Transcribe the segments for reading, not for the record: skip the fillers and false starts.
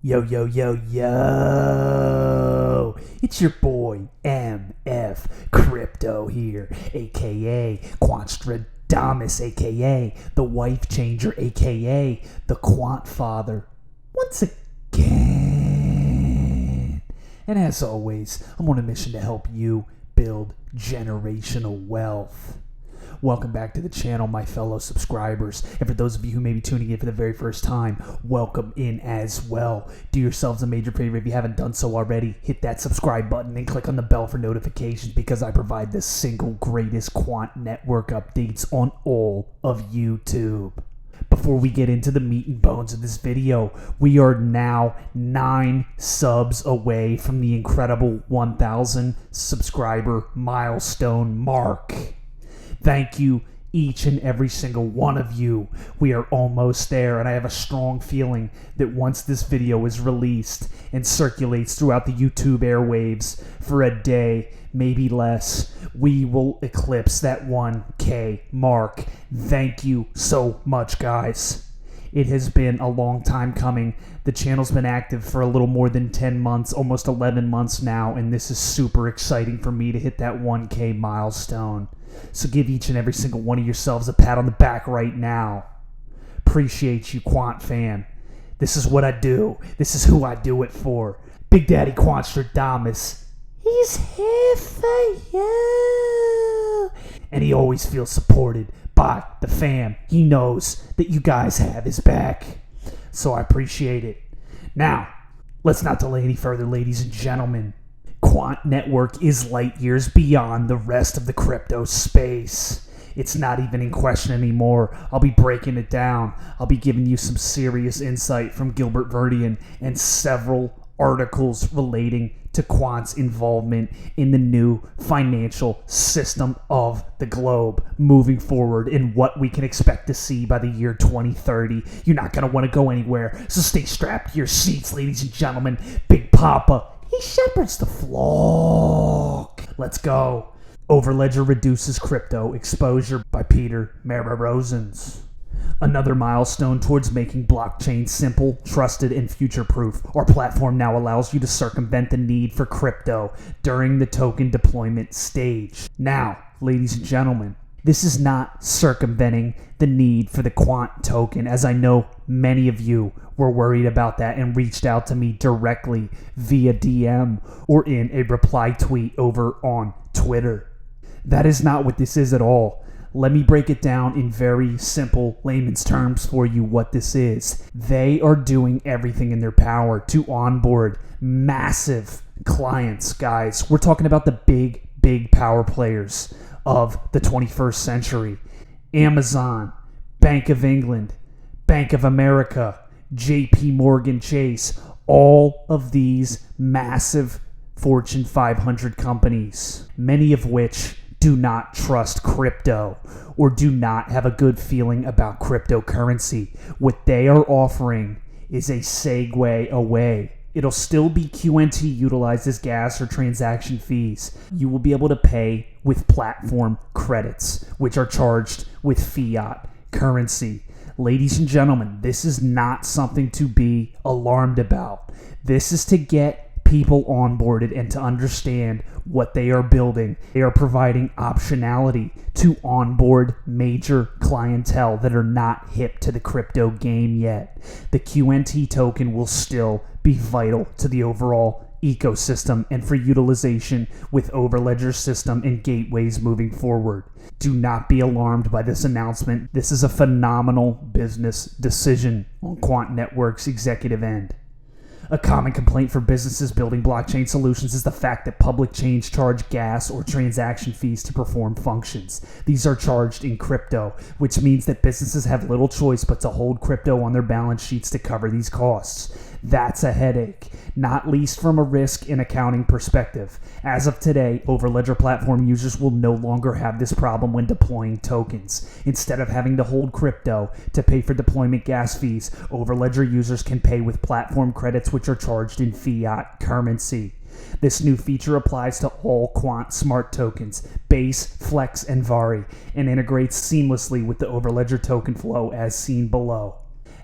Yo, yo, yo, yo. It's your boy, MF Crypto here, aka Quanstradamus, aka the Wife Changer, aka the Quant Father. Once again. And as always, I'm on a mission to help you build generational wealth. Welcome back to the channel, my fellow subscribers. And for those of you who may be tuning in for the very first time, welcome in as well. Do yourselves a major favor if you haven't done so already. Hit that subscribe button and click on the bell for notifications because I provide the single greatest quant network updates on all of YouTube. Before we get into the meat and bones of this video, we are now 9 subs away from the incredible 1,000 subscriber milestone mark. Thank you, each and every single one of you. We are almost there, and I have a strong feeling that once this video is released and circulates throughout the YouTube airwaves for a day, maybe less, we will eclipse that 1K mark. Thank you so much, guys. It has been a long time coming. The channel's been active for a little more than 10 months, almost 11 months now, and this is super exciting for me to hit that 1K milestone. So give each and every single one of yourselves a pat on the back right now. Appreciate you, Quant fam. This is what I do. This is who I do it for. Big Daddy Quanstradamus. He's here for you. And he always feels supported by the fam. He knows that you guys have his back. So I appreciate it. Now, let's not delay any further, ladies and gentlemen. Quant Network is light years beyond the rest of the crypto space. It's not even in question anymore. I'll be breaking it down. I'll be giving you some serious insight from Gilbert Verdian and several articles relating to Quant's involvement in the new financial system of the globe moving forward and what we can expect to see by the year 2030. You're not going to want to go anywhere, so stay strapped to your seats, ladies and gentlemen. Big Papa, he shepherds the flock. Let's go. Overledger reduces crypto exposure by Peter Marozens. Another milestone towards making blockchain simple, trusted, and future-proof. Our platform now allows you to circumvent the need for crypto during the token deployment stage. Now, ladies and gentlemen, this is not circumventing the need for the Quant token, as I know many of you were worried about that and reached out to me directly via DM or in a reply tweet over on Twitter. That is not what this is at all. Let me break it down in very simple layman's terms for you what this is. They are doing everything in their power to onboard massive clients, guys. We're talking about the big power players of the 21st century. Amazon, Bank of England, Bank of America, JP Morgan Chase, all of these massive Fortune 500 companies, many of which do not trust crypto or do not have a good feeling about cryptocurrency. What they are offering is a segue away. It'll still be QNT utilized as gas or transaction fees. You will be able to pay with platform credits, which are charged with fiat currency. Ladies and gentlemen, this is not something to be alarmed about. This is to get people onboarded and to understand what they are building. They are providing optionality to onboard major clientele that are not hip to the crypto game yet. The QNT token will still be vital to the overall ecosystem and for utilization with Overledger's system and gateways moving forward. Do not be alarmed by this announcement. This is a phenomenal business decision on Quant Network's executive end. A common complaint for businesses building blockchain solutions is the fact that public chains charge gas or transaction fees to perform functions. These are charged in crypto, which means that businesses have little choice but to hold crypto on their balance sheets to cover these costs. That's a headache, not least from a risk and accounting perspective. As of today, Overledger platform users will no longer have this problem when deploying tokens. Instead of having to hold crypto to pay for deployment gas fees, Overledger users can pay with platform credits which are charged in fiat currency. This new feature applies to all Quant smart tokens, Base, Flex, and Vari, and integrates seamlessly with the Overledger token flow as seen below.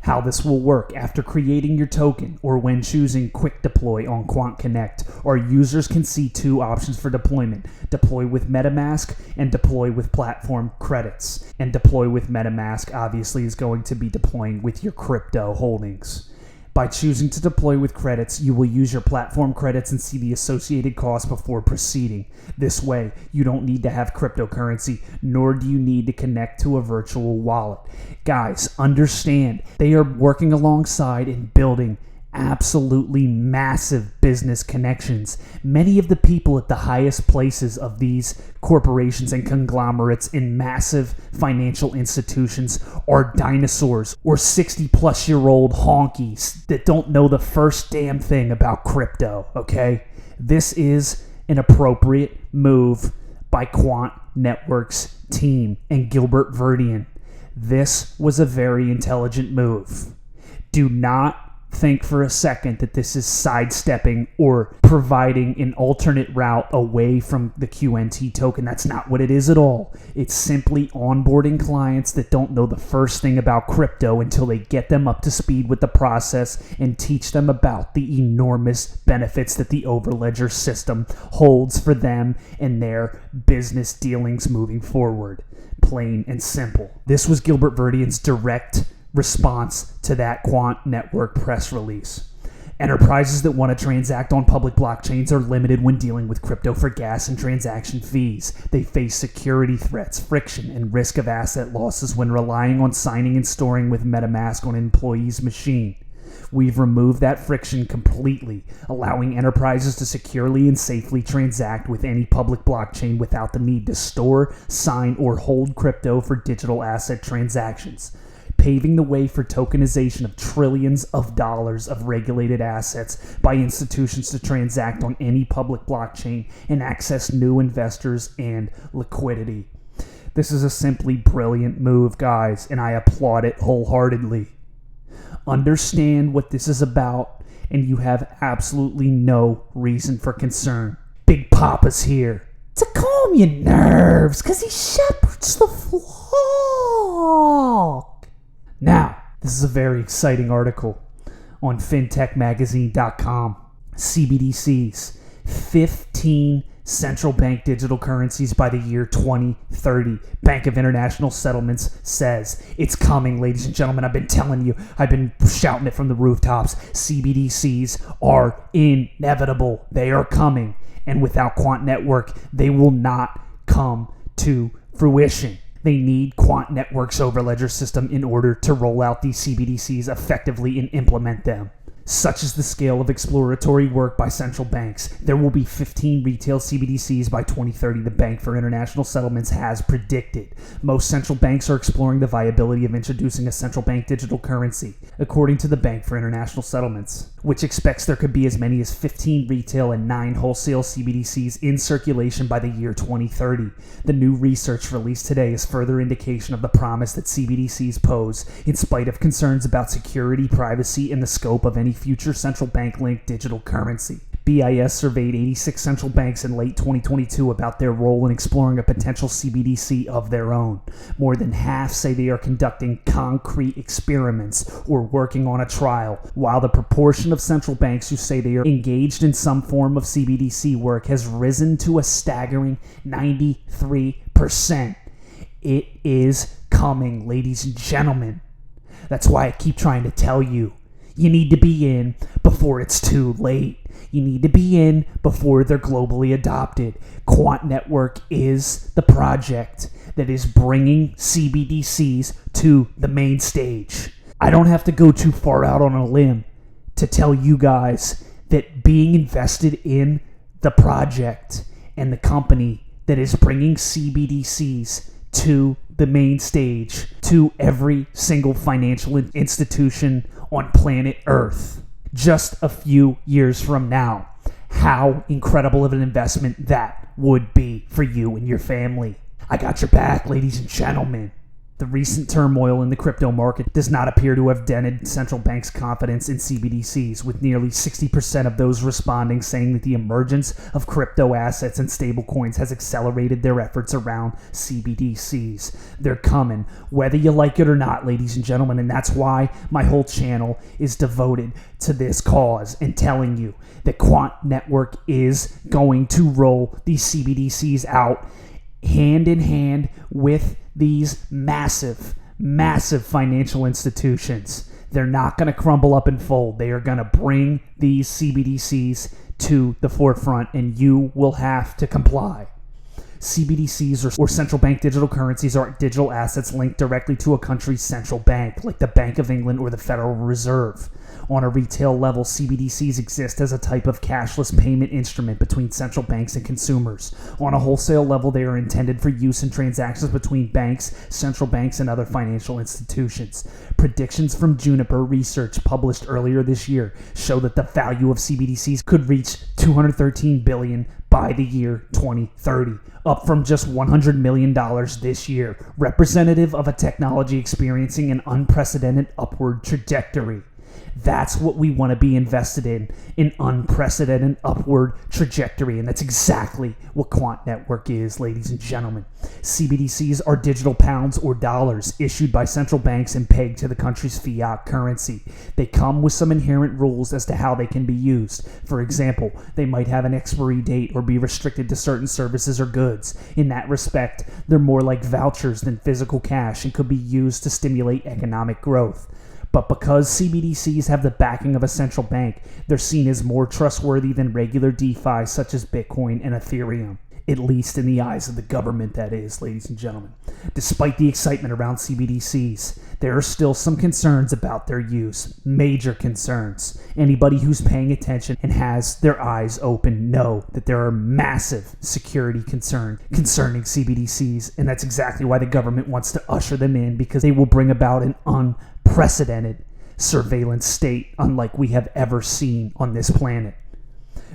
How this will work: after creating your token or when choosing Quick Deploy on Quant Connect, our users can see two options for deployment: deploy with MetaMask and deploy with platform credits. And deploy with MetaMask obviously is going to be deploying with your crypto holdings. By choosing to deploy with credits, you will use your platform credits and see the associated costs before proceeding. This way, you don't need to have cryptocurrency, nor do you need to connect to a virtual wallet. Guys, understand, they are working alongside and building absolutely massive business connections. Many of the people at the highest places of these corporations and conglomerates in massive financial institutions are dinosaurs or 60-plus-year-old honkies that don't know the first damn thing about crypto, okay? This is an appropriate move by Quant Network's team and Gilbert Verdian. This was a very intelligent move. Do not think for a second that this is sidestepping or providing an alternate route away from the QNT token. That's not what it is at all. It's simply onboarding clients that don't know the first thing about crypto until they get them up to speed with the process and teach them about the enormous benefits that the Overledger system holds for them and their business dealings moving forward. Plain and simple. This was Gilbert Verdian's direct response to that Quant Network press release. Enterprises that want to transact on public blockchains are limited when dealing with crypto for gas and transaction fees. They face security threats, friction, and risk of asset losses when relying on signing and storing with MetaMask on an employee's machine. We've removed that friction completely, allowing enterprises to securely and safely transact with any public blockchain without the need to store, sign, or hold crypto for digital asset transactions, paving the way for tokenization of trillions of dollars of regulated assets by institutions to transact on any public blockchain and access new investors and liquidity. This is a simply brilliant move, guys, and I applaud it wholeheartedly. Understand what this is about, and you have absolutely no reason for concern. Big Papa's here to calm your nerves, because he shepherds the flock. Now, this is a very exciting article on fintechmagazine.com. CBDCs, 15 central bank digital currencies by the year 2030. Bank of International Settlements says it's coming, ladies and gentlemen. I've been telling you, I've been shouting it from the rooftops. CBDCs are inevitable. They are coming. And without Quant Network, they will not come to fruition. They need Quant Network's Overledger system in order to roll out these CBDCs effectively and implement them. Such is the scale of exploratory work by central banks. There will be 15 retail CBDCs by 2030, the Bank for International Settlements has predicted. Most central banks are exploring the viability of introducing a central bank digital currency, according to the Bank for International Settlements, which expects there could be as many as 15 retail and 9 wholesale CBDCs in circulation by the year 2030. The new research released today is further indication of the promise that CBDCs pose, in spite of concerns about security, privacy, and the scope of any future central bank-linked digital currency. BIS surveyed 86 central banks in late 2022 about their role in exploring a potential CBDC of their own. More than half say they are conducting concrete experiments or working on a trial, while the proportion of central banks who say they are engaged in some form of CBDC work has risen to a staggering 93%. It is coming, ladies and gentlemen. That's why I keep trying to tell you. You need to be in before it's too late. You need to be in before they're globally adopted. Quant Network is the project that is bringing CBDCs to the main stage. I don't have to go too far out on a limb to tell you guys that being invested in the project and the company that is bringing CBDCs to the main stage, to every single financial institution on planet Earth, just a few years from now, how incredible of an investment that would be for you and your family. I got your back, ladies and gentlemen. The recent turmoil in the crypto market does not appear to have dented central banks' confidence in CBDCs, with nearly 60% of those responding saying that the emergence of crypto assets and stablecoins has accelerated their efforts around CBDCs. They're coming, whether you like it or not, ladies and gentlemen, and that's why my whole channel is devoted to this cause and telling you that Quant Network is going to roll these CBDCs out hand in hand with these massive financial institutions. They're not going to crumble up and fold. They are going to bring these CBDCs to the forefront, and you will have to comply. CBDCs or central bank digital currencies are digital assets linked directly to a country's central bank, like the Bank of England or the Federal Reserve. On a retail level, CBDCs exist as a type of cashless payment instrument between central banks and consumers. On a wholesale level, they are intended for use in transactions between banks, central banks, and other financial institutions. Predictions from Juniper Research published earlier this year show that the value of CBDCs could reach $213 billion by the year 2030, up from just $100 million this year, representative of a technology experiencing an unprecedented upward trajectory. That's what we want to be invested in, an unprecedented upward trajectory. And that's exactly what Quant Network is, ladies and gentlemen. CBDCs are digital pounds or dollars issued by central banks and pegged to the country's fiat currency. They come with some inherent rules as to how they can be used. For example, they might have an expiry date or be restricted to certain services or goods. In that respect, they're more like vouchers than physical cash and could be used to stimulate economic growth. But because CBDCs have the backing of a central bank, they're seen as more trustworthy than regular DeFi such as Bitcoin and Ethereum. At least in the eyes of the government, that is, ladies and gentlemen. Despite the excitement around CBDCs, there are still some concerns about their use. Major concerns. Anybody who's paying attention and has their eyes open know that there are massive security concerns concerning CBDCs, and that's exactly why the government wants to usher them in, because they will bring about an unprecedented surveillance state unlike we have ever seen on this planet.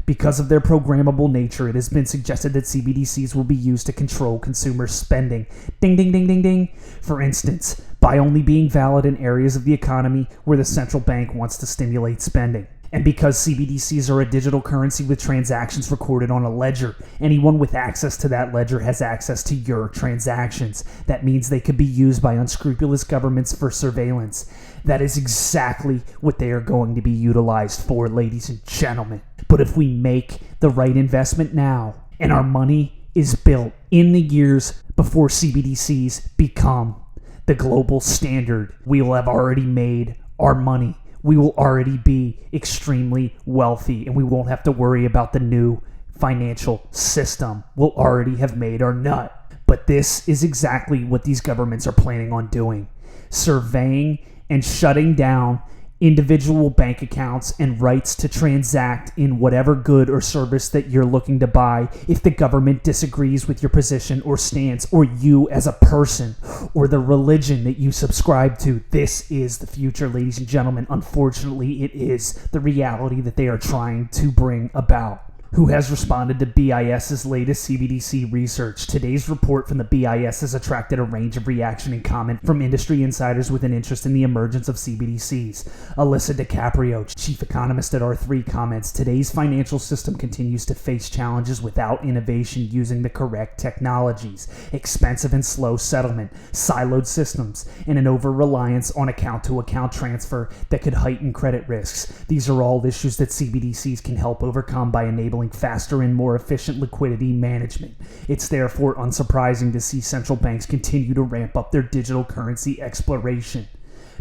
Because of their programmable nature, it has been suggested that CBDCs will be used to control consumer spending. Ding, ding, ding, ding, ding. For instance, by only being valid in areas of the economy where the central bank wants to stimulate spending. And because CBDCs are a digital currency with transactions recorded on a ledger, anyone with access to that ledger has access to your transactions. That means they could be used by unscrupulous governments for surveillance. That is exactly what they are going to be utilized for, ladies and gentlemen. But if we make the right investment now, and our money is built in the years before CBDCs become the global standard, we will have already made our money. We will already be extremely wealthy, and we won't have to worry about the new financial system. We'll already have made our nut. But this is exactly what these governments are planning on doing. Surveying and shutting down individual bank accounts and rights to transact in whatever good or service that you're looking to buy if the government disagrees with your position or stance, or you as a person, or the religion that you subscribe to. This is the future, ladies and gentlemen. Unfortunately, it is the reality that they are trying to bring about. Who has responded to BIS's latest CBDC research? Today's report from the BIS has attracted a range of reaction and comment from industry insiders with an interest in the emergence of CBDCs. Alyssa DiCaprio, chief economist at R3, comments, "Today's financial system continues to face challenges without innovation using the correct technologies, expensive and slow settlement, siloed systems, and an over-reliance on account-to-account transfer that could heighten credit risks. These are all issues that CBDCs can help overcome by enabling faster and more efficient liquidity management. It's therefore unsurprising to see central banks continue to ramp up their digital currency exploration.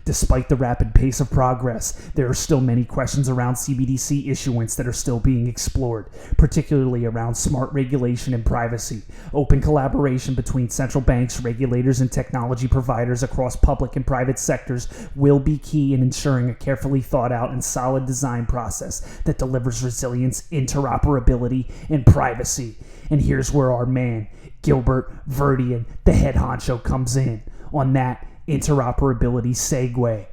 Despite the rapid pace of progress, there are still many questions around CBDC issuance that are still being explored, particularly around smart regulation and privacy. Open collaboration between central banks, regulators, and technology providers across public and private sectors will be key in ensuring a carefully thought out and solid design process that delivers resilience, interoperability, and privacy. And here's where our man, Gilbert Verdian, the head honcho, comes in on that interoperability segue.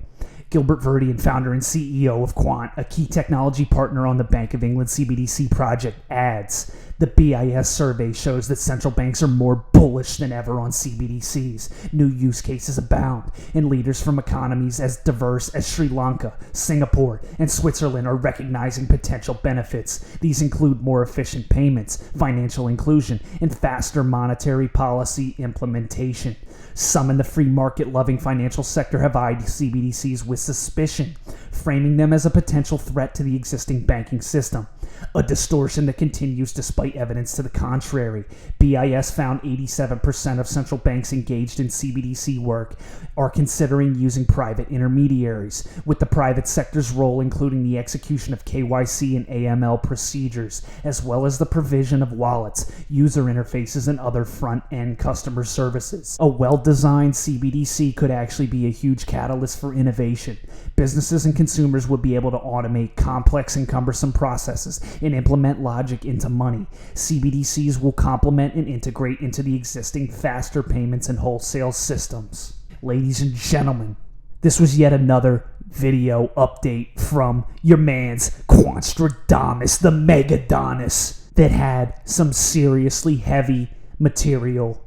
Gilbert Verdian, founder and CEO of Quant, a key technology partner on the Bank of England CBDC project, adds, The BIS survey shows that central banks are more bullish than ever on CBDCs. New use cases abound, and leaders from economies as diverse as Sri Lanka, Singapore, and Switzerland are recognizing potential benefits. These include more efficient payments, financial inclusion, and faster monetary policy implementation. Some in the free market-loving financial sector have eyed CBDCs with suspicion, framing them as a potential threat to the existing banking system. A distortion that continues despite evidence to the contrary. BIS found 87% of central banks engaged in CBDC work are considering using private intermediaries, with the private sector's role including the execution of KYC and AML procedures, as well as the provision of wallets, user interfaces, and other front-end customer services. A well-designed CBDC could actually be a huge catalyst for innovation. Businesses and consumers would be able to automate complex and cumbersome processes and implement logic into money. CBDCs will complement and integrate into the existing faster payments and wholesale systems. Ladies and gentlemen, this was yet another video update from your man's Quanstradamus, the Megadonis, that had some seriously heavy material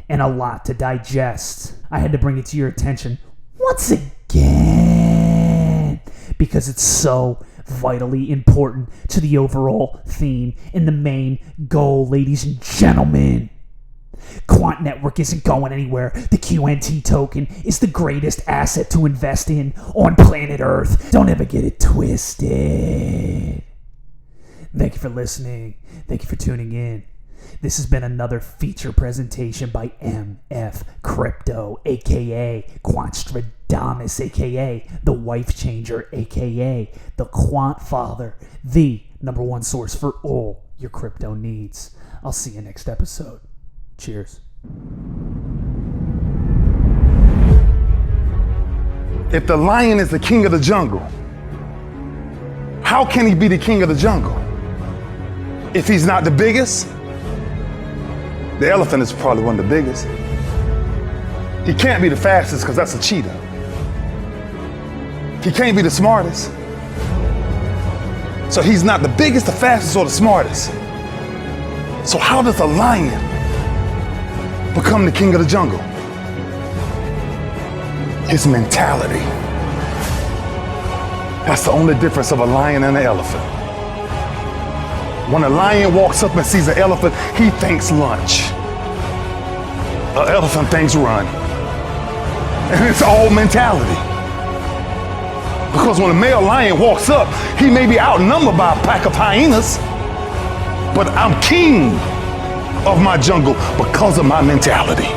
and a lot to digest. I had to bring it to your attention once again because it's so vitally important to the overall theme and the main goal, ladies and gentlemen. Quant Network isn't going anywhere. The QNT token is the greatest asset to invest in on planet Earth. Don't ever get it twisted. Thank you for listening. Thank you for tuning in. This has been another feature presentation by MF Crypto, aka Quanstradamus, aka the Wife Changer, aka the Quant Father, the #1 source for all your crypto needs. I'll see you next episode. Cheers. If the lion is the king of the jungle, how can he be the king of the jungle? If he's not the biggest, the elephant is probably one of the biggest. He can't be the fastest because that's a cheetah. He can't be the smartest. So he's not the biggest, the fastest, or the smartest. So how does a lion become the king of the jungle? His mentality. That's the only difference of a lion and an elephant. When a lion walks up and sees an elephant, he thinks lunch. An elephant thinks run. And it's all mentality. Because when a male lion walks up, he may be outnumbered by a pack of hyenas, but I'm king of my jungle because of my mentality.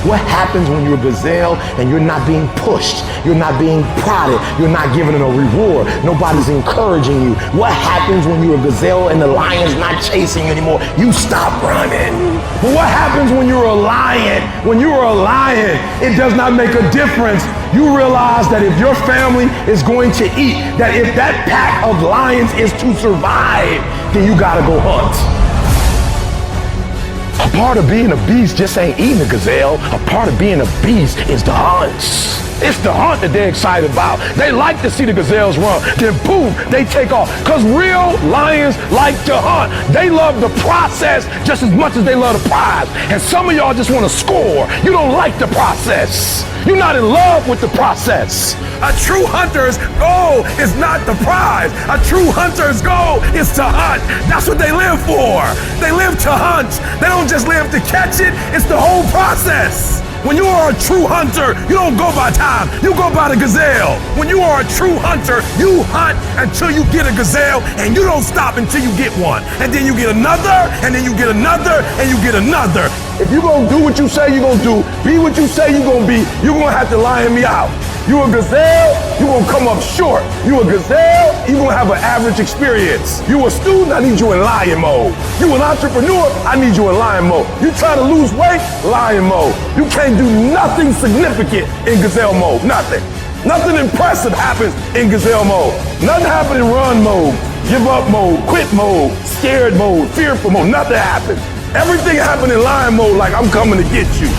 What happens when you're a gazelle and you're not being pushed, you're not being prodded, you're not given a reward, nobody's encouraging you? What happens when you're a gazelle and the lion's not chasing you anymore? You stop running. But what happens when you're a lion? When you're a lion, it does not make a difference. You realize that if your family is going to eat, that if that pack of lions is to survive, then you gotta go hunt. A part of being a beast just ain't eating a gazelle. A part of being a beast is the hunts. It's the hunt that they're excited about. They like to see the gazelles run. Then boom, they take off. Because real lions like to hunt. They love the process just as much as they love the prize. And some of y'all just want to score. You don't like the process. You're not in love with the process. A true hunter's goal is not the prize. A true hunter's goal is to hunt. That's what they live for. They live to hunt. They don't just live to catch it. It's the whole process. When you are a true hunter, you don't go by time, you go by the gazelle. When you are a true hunter, you hunt until you get a gazelle, and you don't stop until you get one. And then you get another, and then you get another, and you get another. If you're gonna do what you say you're gonna do, be what you say you're gonna be, you're gonna have to lion me out. You a gazelle, you're gonna come up short. You a gazelle, you're gonna have an average experience. You a student, I need you in lion mode. You an entrepreneur, I need you in lion mode. You trying to lose weight, lion mode. You can't do nothing significant in gazelle mode, nothing. Nothing impressive happens in gazelle mode. Nothing happens in run mode, give up mode, quit mode, scared mode, fearful mode, nothing happens. Everything happens in lion mode like I'm coming to get you.